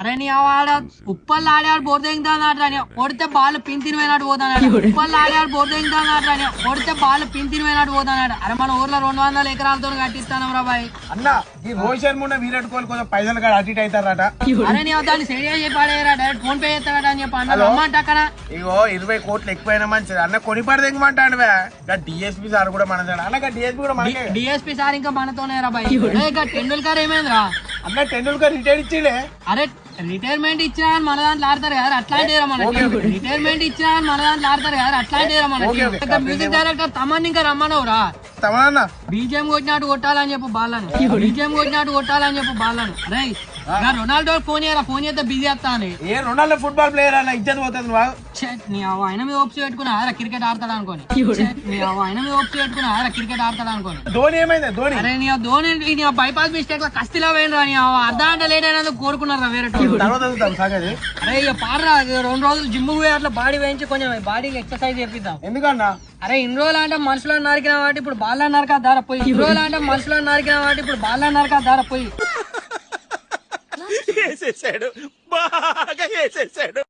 అరే నీ ఆడ ఉప్పల్లో ఆడాడు బోర్దెంగుతాడు కొడితే బాల్ పిన్ తిరిగినాడు పోతాడు. ఉప్పల్లో ఆడాడు బోర్దెంగుతాడు కొడితే బాల్ పిన్ తిరిగినాడు పోతాడు. అరే మన ఊర్లో 200 ఎకరాలతో కట్టిస్తాను రా బాయ్. అన్న ఈ రోహిత్ శర్మ విరాట్ కోహ్లీ కొంచెం పైసలు కూడా అటు ఇటు అవుతారట. అరే నీ దాన్ని సరిగా చెప్పాడేరా డైరెక్ట్ ఫోన్ పే చేస్తాడట అని చెప్పి అన్న అమ్మంట అక్కడ. ఇగో 20 కోట్లు ఎక్కువైనా మంచిది అన్న కొనిపడి తెగమంటాడు. డిఎస్పీ సార్ కూడా మన అన్న డిఎస్పీ కూడా మనకి డిఎస్పీ సార్ ఇంకా మనతోనే రా బాయ్. టెండూల్కర్ ఏమైందిరా అన్న టెండూల్కర్ రిటైర్ ఇచ్చిండే. అరే రిటైర్మెంట్ ఇచ్చినా మన దాంట్లో ఆడతారు కదా అట్లాంటి రిటైర్మెంట్ ఇచ్చినా మన దాంట్లో ఆడతారు కదా అట్లాంటి మ్యూజిక్ డైరెక్టర్ తమన్ ఇంకా రమ్మనవురా. తమన్నా బీజేఎం కొట్టినట్టు కొట్టాలని చెప్పు బాలను. బీజేఎం కొట్టినట్టు కొట్టాలని చెప్పు బాలను. అరే రొనాల్డో ఫోన్ చేయరా ఫోన్ చేస్తే బిజీ వస్తా అని. ఏ రొనాల్డో ఫుట్బాల్ ప్లేయర్ అన్న ఇజ్జత్ పోతుంది. ఆయన మీద ఓప్స్ పెట్టుకున్నా క్రికెట్ ఆడతాడు అనుకోని. ఆయన మీద ఓప్స్ పెట్టుకున్నా క్రికెట్ ఆడతాడు అనుకోని. ధోని ఏమైంది ధోని? అరే నీ ధోని బైపాస్ మిస్టేక్ లో కస్తిలో పోయినరా నీ అర్ధ గంట లేట్ అయినందుకు కోరుకున్నారా వేరే. అరే ఇక పాడరా 2 రోజులు జిమ్ పోయి అట్లా బాడీ వేయించి కొంచెం బాడీకి ఎక్సర్సైజ్ చేపిద్దాం. ఎందుకన్నా? అరే ఇన్ని రోజులు అంటే మనుషులను నరికిన వాటి ఇప్పుడు బాగా నరకా దార పోయి. ఇన్ని రోజులు అంటే మనుషులను నరికిన వాటి ఇప్పుడు బాగా నరకా దార పోయి. బాగా వేసేసాడు.